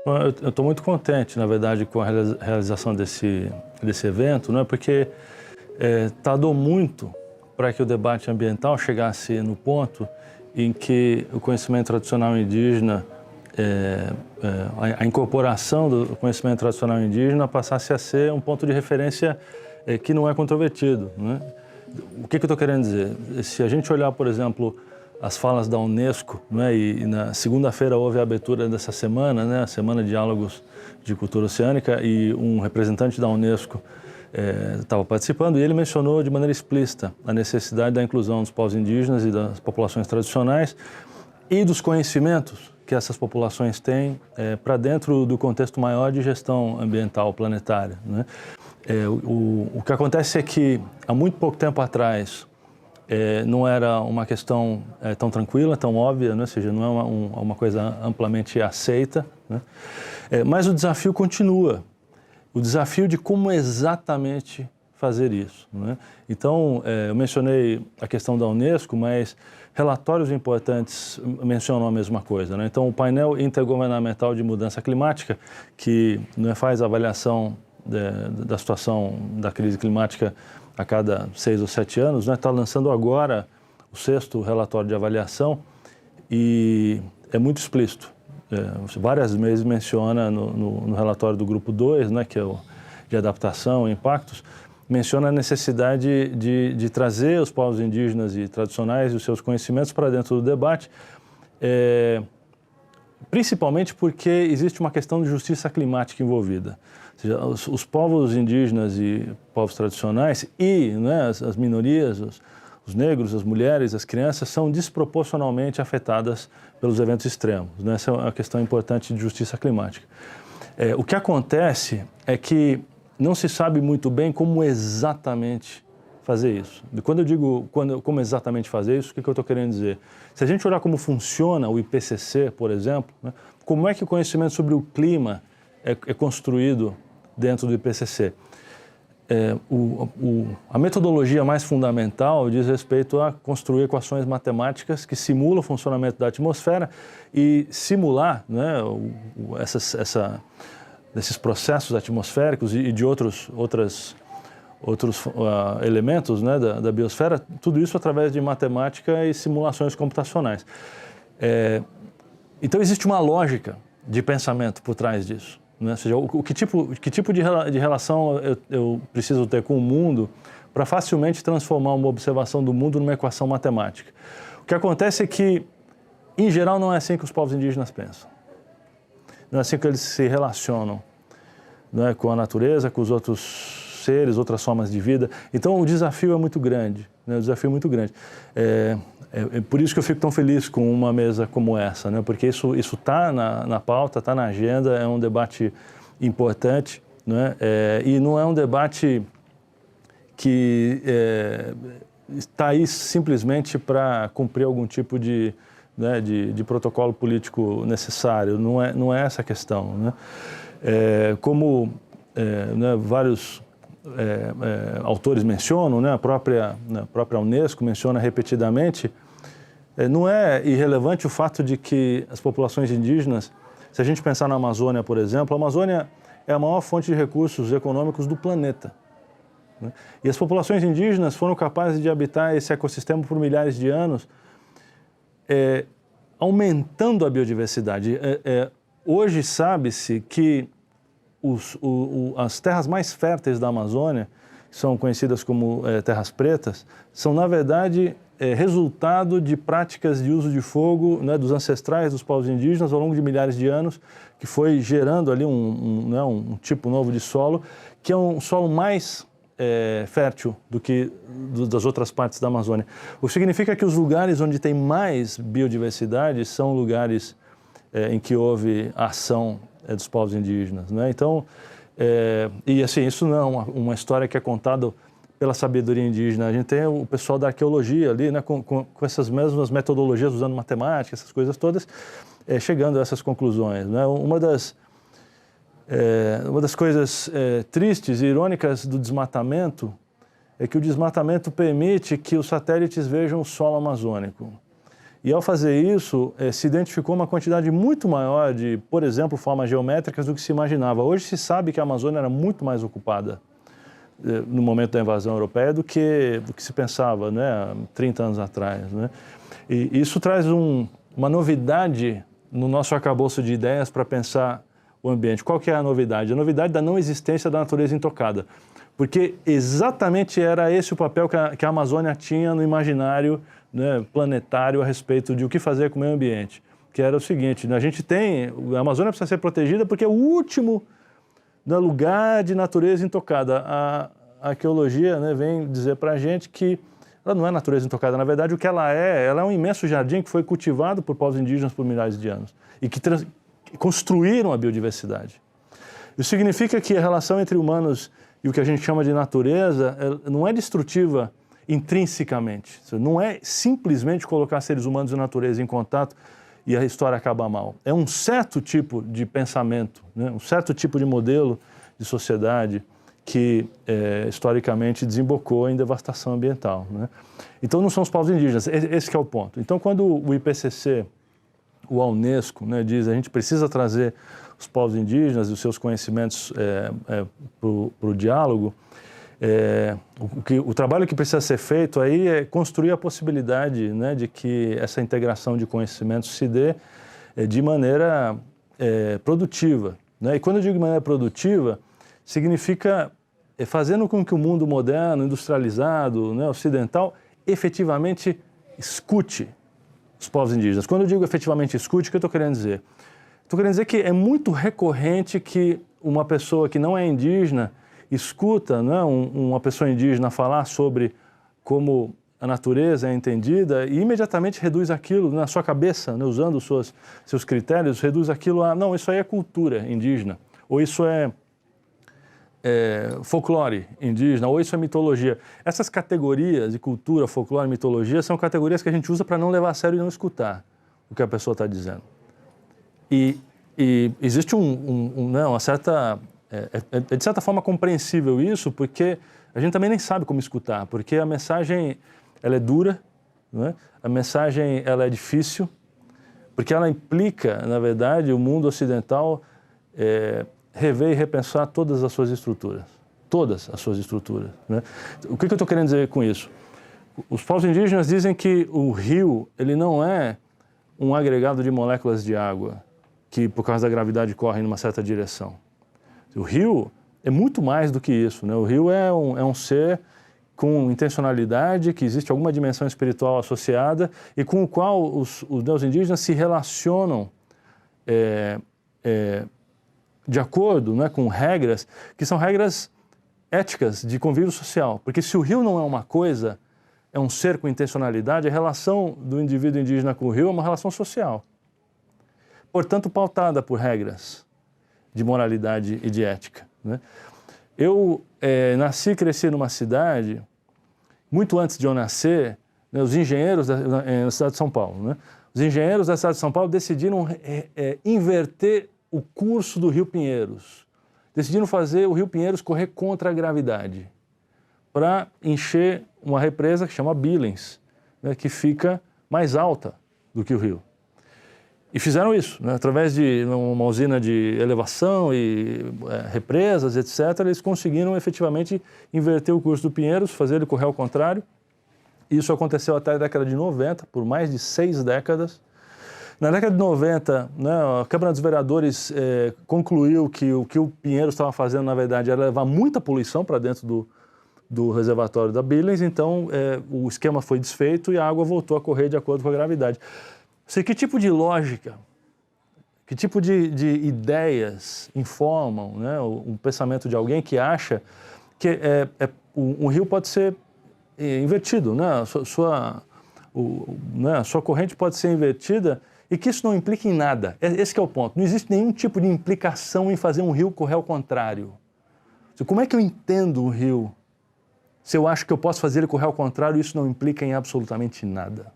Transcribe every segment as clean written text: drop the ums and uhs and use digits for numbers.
Eu estou muito contente, na verdade, com a realização desse evento, né? Porque tardou muito para que o debate ambiental chegasse no ponto em que o conhecimento tradicional indígena, a incorporação do conhecimento tradicional indígena passasse a ser um ponto de referência que não é controvertido, né? O que eu estou querendo dizer? Se a gente olhar, por exemplo, as falas da Unesco, né, e na segunda-feira houve a abertura dessa semana, né, a Semana de Diálogos de Cultura Oceânica, e um representante da Unesco estava participando, e ele mencionou de maneira explícita a necessidade da inclusão dos povos indígenas e das populações tradicionais e dos conhecimentos que essas populações têm para dentro do contexto maior de gestão ambiental planetária, né? O que acontece é que, há muito pouco tempo atrás, não era uma questão tão tranquila, tão óbvia, né? Ou seja, não é uma coisa amplamente aceita, né? Mas o desafio continua, o desafio de como exatamente fazer isso, né? Então, eu mencionei a questão da Unesco, mas relatórios importantes mencionam a mesma coisa, né? Então, o painel intergovernamental de mudança climática, que faz avaliação da situação da crise climática a cada 6 ou 7 anos, né, está lançando agora o 6º relatório de avaliação e é muito explícito. Várias vezes menciona no relatório do grupo 2, né, que é o de adaptação e impactos, menciona a necessidade de trazer os povos indígenas e tradicionais e os seus conhecimentos para dentro do debate, principalmente porque existe uma questão de justiça climática envolvida. Ou seja, os povos indígenas e povos tradicionais e, né, as minorias, os negros, as mulheres, as crianças, são desproporcionalmente afetadas pelos eventos extremos, né? Essa é uma questão importante de justiça climática. O que acontece é que não se sabe muito bem como exatamente fazer isso. E quando eu digo como exatamente fazer isso, o que eu estou querendo dizer? Se a gente olhar como funciona o IPCC, por exemplo, né, como é que o conhecimento sobre o clima é construído dentro do IPCC? A metodologia mais fundamental diz respeito a construir equações matemáticas que simulam o funcionamento da atmosfera e simular, né, esses processos atmosféricos e de outros elementos, né, da biosfera, tudo isso através de matemática e simulações computacionais. Então existe uma lógica de pensamento por trás disso, né? Ou seja, que tipo de relação eu preciso ter com o mundo para facilmente transformar uma observação do mundo numa equação matemática. O que acontece é que, em geral, não é assim que os povos indígenas pensam. Não é assim que eles se relacionam, né, com a natureza, com os outros seres, outras formas de vida. Então, o desafio é muito grande, né? O desafio é muito grande. É por isso que eu fico tão feliz com uma mesa como essa, né? Porque isso está na pauta, está na agenda, é um debate importante, né? E não é um debate que está aí simplesmente para cumprir algum tipo de protocolo político necessário. Não é essa a questão, né? Né, vários autores mencionam, né, a própria Unesco menciona repetidamente, não é irrelevante o fato de que as populações indígenas, se a gente pensar na Amazônia, por exemplo, a Amazônia é a maior fonte de recursos econômicos do planeta, né? E as populações indígenas foram capazes de habitar esse ecossistema por milhares de anos, aumentando a biodiversidade. Hoje sabe-se que as terras mais férteis da Amazônia, que são conhecidas como terras pretas, são, na verdade, resultado de práticas de uso de fogo, né, dos ancestrais dos povos indígenas ao longo de milhares de anos, que foi gerando ali um tipo novo de solo, que é um solo mais fértil do que das outras partes da Amazônia. O que significa que os lugares onde tem mais biodiversidade são lugares em que houve ação dos povos indígenas, né? Então, e assim, isso não é uma história que é contada pela sabedoria indígena. A gente tem o pessoal da arqueologia ali, né, com essas mesmas metodologias, usando matemática, essas coisas todas, chegando a essas conclusões, né? Uma das coisas tristes e irônicas do desmatamento é que o desmatamento permite que os satélites vejam o solo amazônico. E ao fazer isso, se identificou uma quantidade muito maior de, por exemplo, formas geométricas do que se imaginava. Hoje se sabe que a Amazônia era muito mais ocupada no momento da invasão europeia do que se pensava, né, 30 anos atrás, né? E isso traz uma novidade no nosso arcabouço de ideias para pensar o ambiente. Qual que é a novidade? A novidade da não existência da natureza intocada. Porque exatamente era esse o papel que a Amazônia tinha no imaginário, né, planetário a respeito de o que fazer com o meio ambiente. Que era o seguinte, né, a Amazônia precisa ser protegida porque é o último, né, lugar de natureza intocada. A arqueologia, né, vem dizer para a gente que ela não é natureza intocada. Na verdade, o que ela é um imenso jardim que foi cultivado por povos indígenas por milhares de anos e que construíram a biodiversidade. Isso significa que a relação entre humanos e o que a gente chama de natureza não é destrutiva intrinsecamente. Não é simplesmente colocar seres humanos e natureza em contato e a história acaba mal. É um certo tipo de pensamento, né? Um certo tipo de modelo de sociedade que historicamente desembocou em devastação ambiental, né? Então não são os povos indígenas, esse que é o ponto. Então quando o IPCC, a Unesco, né, diz que a gente precisa trazer os povos indígenas e os seus conhecimentos para o diálogo, o trabalho que precisa ser feito aí é construir a possibilidade, né, de que essa integração de conhecimentos se dê de maneira produtiva, né? E quando eu digo de maneira produtiva, significa fazendo com que o mundo moderno, industrializado, né, ocidental, efetivamente escute os povos indígenas. Quando eu digo efetivamente escute, o que eu estou querendo dizer? Estou querendo dizer que é muito recorrente que uma pessoa que não é indígena escuta, né, uma pessoa indígena falar sobre como a natureza é entendida e imediatamente reduz aquilo na sua cabeça, né, usando seus critérios, reduz aquilo a, não, isso aí é cultura indígena, ou isso é folclore indígena, ou isso é mitologia. Essas categorias de cultura, folclore e mitologia são categorias que a gente usa para não levar a sério e não escutar o que a pessoa está dizendo. E existe né, uma certa... de certa forma compreensível isso, porque a gente também nem sabe como escutar, porque a mensagem ela é dura, né? A mensagem ela é difícil, porque ela implica, na verdade, o mundo ocidental rever e repensar todas as suas estruturas. Todas as suas estruturas, né? O que eu estou querendo dizer com isso? Os povos indígenas dizem que o rio ele não é um agregado de moléculas de água que, por causa da gravidade, correm numa certa direção. O rio é muito mais do que isso, né? O rio é um ser com intencionalidade, que existe alguma dimensão espiritual associada e com o qual os deuses indígenas se relacionam de acordo, né, com regras que são regras éticas de convívio social. Porque se o rio não é uma coisa, é um ser com intencionalidade, a relação do indivíduo indígena com o rio é uma relação social. Portanto, pautada por regras de moralidade e de ética, né? Eu nasci e cresci numa cidade, muito antes de eu nascer, né, os engenheiros na cidade de São Paulo, né? Os engenheiros da cidade de São Paulo decidiram inverter o curso do Rio Pinheiros. Decidiram fazer o Rio Pinheiros correr contra a gravidade para encher uma represa que chama Billings, né, que fica mais alta do que o rio. E fizeram isso, né, através de uma usina de elevação e represas, etc. Eles conseguiram efetivamente inverter o curso do Pinheiros, fazer ele correr ao contrário. Isso aconteceu até a década de 90, por mais de 6 décadas. Na década de 90, né, a Câmara dos Vereadores concluiu que o Pinheiros estava fazendo, na verdade, era levar muita poluição para dentro do reservatório da Billings, então o esquema foi desfeito e a água voltou a correr de acordo com a gravidade. Que tipo de lógica, que tipo de ideias informam, né, um pensamento de alguém que acha que um rio pode ser invertido, né, a sua corrente pode ser invertida e que isso não implica em nada. Esse que é o ponto. Não existe nenhum tipo de implicação em fazer um rio correr ao contrário. Como é que eu entendo o rio se eu acho que eu posso fazer ele correr ao contrário e isso não implica em absolutamente nada?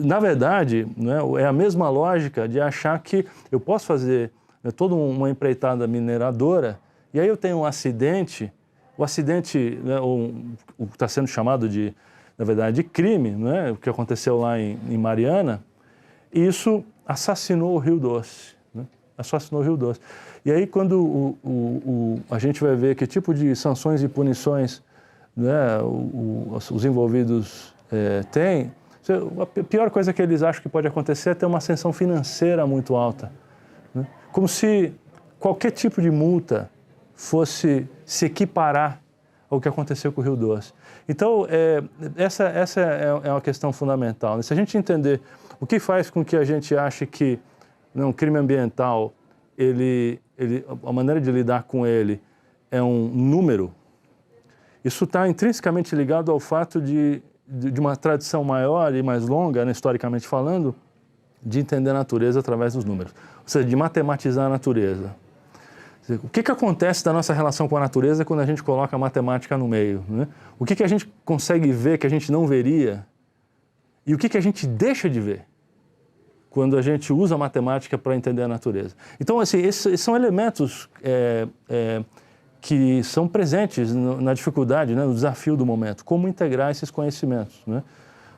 Na verdade, né, é a mesma lógica de achar que eu posso fazer, né, toda uma empreitada mineradora e aí eu tenho um acidente, o acidente, né, o que está sendo chamado de na verdade, de crime, né? O que aconteceu lá em Mariana, e isso assassinou o Rio Doce, né? Assassinou o Rio Doce. E aí, quando a gente vai ver que tipo de sanções e punições, né, os envolvidos têm, a pior coisa que eles acham que pode acontecer é ter uma sanção financeira muito alta, né? Como se qualquer tipo de multa fosse se equiparar ao que aconteceu com o Rio Doce. Então, essa é uma questão fundamental, né? Se a gente entender o que faz com que a gente ache que um crime ambiental, a maneira de lidar com ele é um número, isso está intrinsecamente ligado ao fato de uma tradição maior e mais longa, né, historicamente falando, de entender a natureza através dos números. Ou seja, de matematizar a natureza. O que acontece da nossa relação com a natureza quando a gente coloca a matemática no meio, né? O que a gente consegue ver que a gente não veria e o que a gente deixa de ver quando a gente usa a matemática para entender a natureza. Então, assim, esses são elementos que são presentes na dificuldade, né, no desafio do momento. Como integrar esses conhecimentos, né?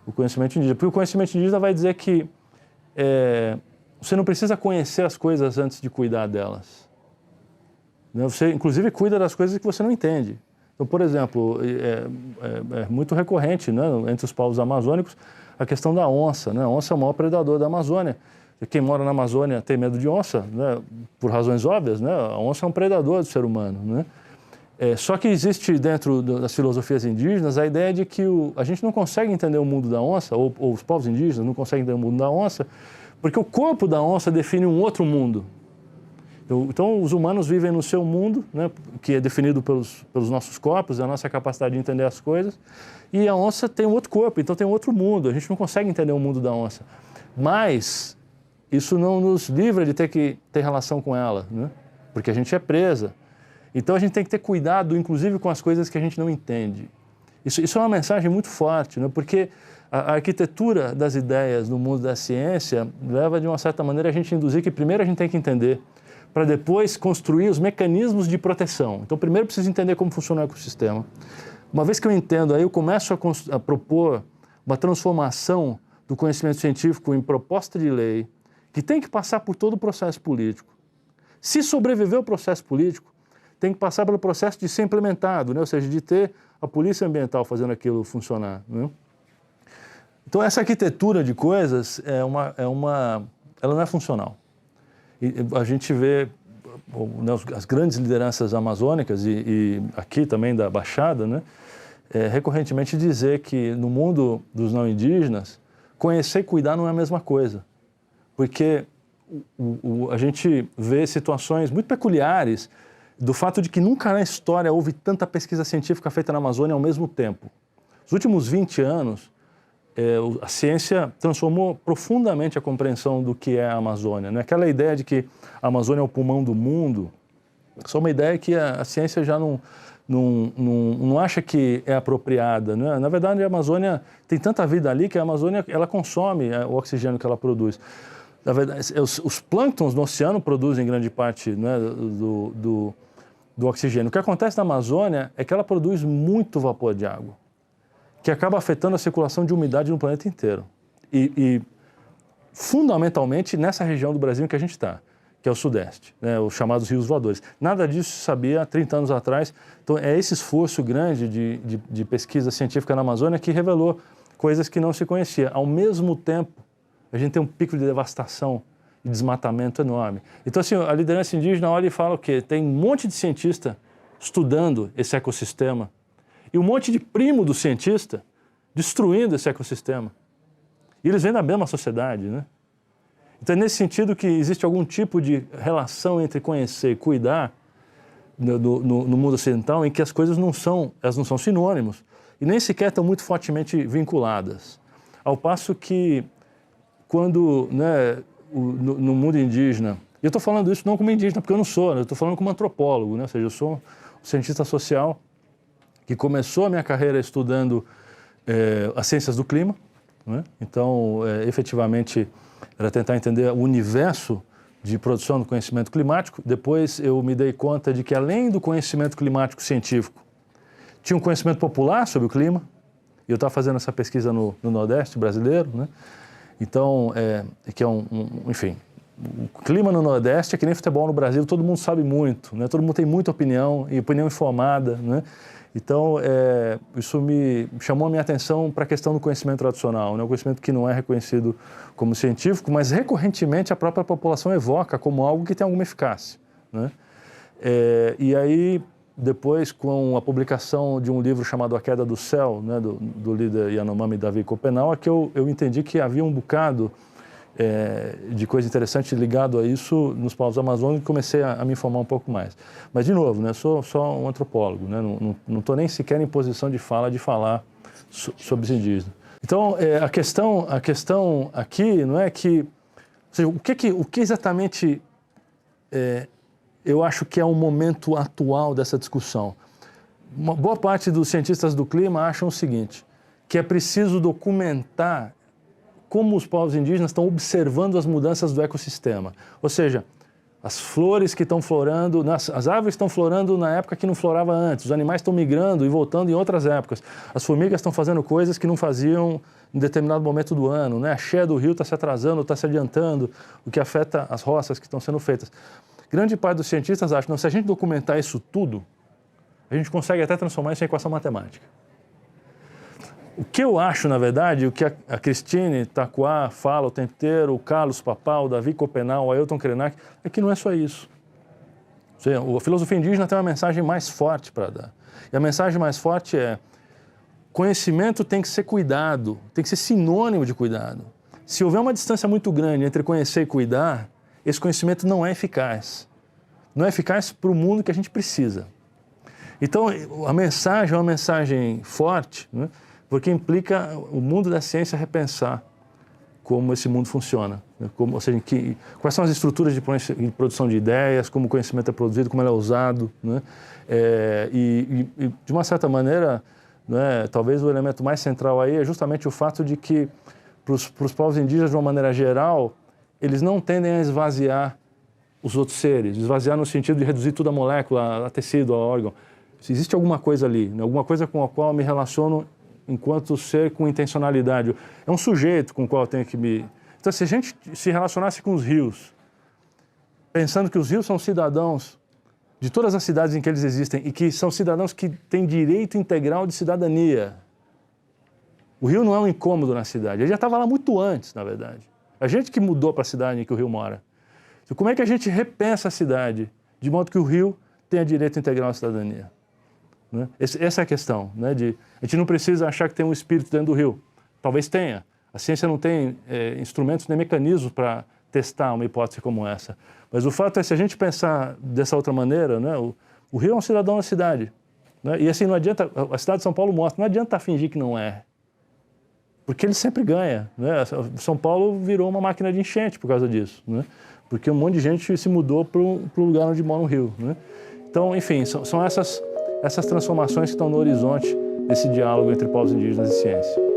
O conhecimento indígena. Porque o conhecimento indígena vai dizer que você não precisa conhecer as coisas antes de cuidar delas. Você, inclusive, cuida das coisas que você não entende. Então, por exemplo, é muito recorrente, né, entre os povos amazônicos a questão da onça, né? A onça é o maior predador da Amazônia. Quem mora na Amazônia tem medo de onça, né, por razões óbvias, né? A onça é um predador do ser humano, né? Só que existe dentro das filosofias indígenas a ideia de que a gente não consegue entender o mundo da onça, ou os povos indígenas não conseguem entender o mundo da onça, porque o corpo da onça define um outro mundo. Então, os humanos vivem no seu mundo, né, que é definido pelos nossos corpos, a nossa capacidade de entender as coisas, e a onça tem um outro corpo, então tem um outro mundo. A gente não consegue entender o mundo da onça. Mas isso não nos livra de ter que ter relação com ela, né, porque a gente é presa. Então, a gente tem que ter cuidado, inclusive, com as coisas que a gente não entende. Isso é uma mensagem muito forte, né, porque a arquitetura das ideias no mundo da ciência leva, de uma certa maneira, a gente a induzir que primeiro a gente tem que entender, para depois construir os mecanismos de proteção. Então, primeiro preciso entender como funciona o ecossistema. Uma vez que eu entendo, aí eu começo a propor uma transformação do conhecimento científico em proposta de lei, que tem que passar por todo o processo político. Se sobreviver ao processo político, tem que passar pelo processo de ser implementado, né? Ou seja, de ter a polícia ambiental fazendo aquilo funcionar, né? Então, essa arquitetura de coisas, ela não é funcional. E a gente vê, né, as grandes lideranças amazônicas e aqui também da Baixada, né, recorrentemente dizer que no mundo dos não indígenas, conhecer e cuidar não é a mesma coisa. Porque a gente vê situações muito peculiares do fato de que nunca na história houve tanta pesquisa científica feita na Amazônia ao mesmo tempo. Nos últimos 20 anos, a ciência transformou profundamente a compreensão do que é a Amazônia, né? Aquela ideia de que a Amazônia é o pulmão do mundo, só uma ideia que a ciência já não acha que é apropriada, né? Na verdade, a Amazônia tem tanta vida ali que a Amazônia ela consome o oxigênio que ela produz. Na verdade, os plânctons no oceano produzem grande parte, né, do oxigênio. O que acontece na Amazônia é que ela produz muito vapor de água, que acaba afetando a circulação de umidade no planeta inteiro. E fundamentalmente, nessa região do Brasil em que a gente está, que é o Sudeste, né, os chamados rios voadores. Nada disso se sabia há 30 anos atrás. Então, é esse esforço grande de pesquisa científica na Amazônia que revelou coisas que não se conhecia. Ao mesmo tempo, a gente tem um pico de devastação e desmatamento enorme. Então, assim, a liderança indígena olha e fala o quê? Tem um monte de cientista estudando esse ecossistema, e um monte de primo do cientista destruindo esse ecossistema. E eles vêm da mesma sociedade, né? Então é nesse sentido que existe algum tipo de relação entre conhecer e cuidar no mundo ocidental, em que as coisas não são sinônimos e nem sequer estão muito fortemente vinculadas. Ao passo que quando, né, no mundo indígena, e eu estou falando isso não como indígena, porque eu não sou, né? Eu estou falando como antropólogo, né? Ou seja, eu sou um cientista social que começou a minha carreira estudando as ciências do clima, né? Então, efetivamente, era tentar entender o universo de produção do conhecimento climático. Depois eu me dei conta de que, além do conhecimento climático científico, tinha um conhecimento popular sobre o clima, E eu estava fazendo essa pesquisa no Nordeste brasileiro, né? Então, enfim, o clima no Nordeste é que nem futebol no Brasil, todo mundo sabe muito, né? Todo mundo tem muita opinião, e opinião informada, né? Então, isso me chamou a minha atenção para a questão do conhecimento tradicional, né? O conhecimento que não é reconhecido como científico, mas recorrentemente a própria população evoca como algo que tem alguma eficácia, né? E aí, depois, com a publicação de um livro chamado A Queda do Céu, né, do líder Yanomami Davi Copenau, é que eu entendi que havia um bocado de coisa interessante ligado a isso nos povos amazônicos e comecei a me informar um pouco mais. Mas, de novo, né, sou só um antropólogo, né, não estou nem sequer em posição de falar sobre os indígenas. Então, a questão aqui não é que... Ou seja, o que exatamente eu acho que é o momento atual dessa discussão? Uma boa parte dos cientistas do clima acham o seguinte, que é preciso documentar como os povos indígenas estão observando as mudanças do ecossistema. Ou seja, as flores que estão florando, as árvores estão florando na época que não florava antes, os animais estão migrando e voltando em outras épocas, as formigas estão fazendo coisas que não faziam em determinado momento do ano, né? A cheia do rio está se atrasando, está se adiantando, o que afeta as roças que estão sendo feitas. Grande parte dos cientistas acham que se a gente documentar isso tudo, a gente consegue até transformar isso em equação matemática. O que eu acho, na verdade, o que a Cristine Tacuá fala o tempo inteiro, o Carlos Papal, o Davi Copenau, o Ailton Krenak, é que não é só isso. Ou seja, a filosofia indígena tem uma mensagem mais forte para dar. E a mensagem mais forte é: conhecimento tem que ser cuidado, tem que ser sinônimo de cuidado. Se houver uma distância muito grande entre conhecer e cuidar, esse conhecimento não é eficaz. Não é eficaz para o mundo que a gente precisa. Então, a mensagem é uma mensagem forte, né? Porque implica o mundo da ciência repensar como esse mundo funciona. Né? Ou seja, quais são as estruturas de produção de ideias, como o conhecimento é produzido, como ele é usado. Né? E, de uma certa maneira, né, talvez o elemento mais central aí é justamente o fato de que, para os povos indígenas, de uma maneira geral, eles não tendem a esvaziar os outros seres, esvaziar no sentido de reduzir tudo a molécula, a tecido, a órgão. Se existe alguma coisa ali, né, alguma coisa com a qual eu me relaciono enquanto ser com intencionalidade. É um sujeito com o qual eu tenho que me... Então, se a gente se relacionasse com os rios, pensando que os rios são cidadãos de todas as cidades em que eles existem e que são cidadãos que têm direito integral de cidadania. O rio não é um incômodo na cidade, ele já estava lá muito antes, na verdade. A gente que mudou para a cidade em que o rio mora. Então, como é que a gente repensa a cidade de modo que o rio tenha direito integral à cidadania? Né? Essa é a questão, né? A gente não precisa achar que tem um espírito dentro do rio. Talvez tenha. A ciência não tem instrumentos nem mecanismos para testar uma hipótese como essa. Mas o fato é, se a gente pensar dessa outra maneira, né? O rio é um cidadão da cidade. Né? E assim, não adianta, a cidade de São Paulo mostra, não adianta fingir que não é. Porque ele sempre ganha. Né? São Paulo virou uma máquina de enchente por causa disso. Né? Porque um monte de gente se mudou para o lugar onde mora o rio. Né? Então, enfim, são essas transformações que estão no horizonte desse diálogo entre povos indígenas e ciência.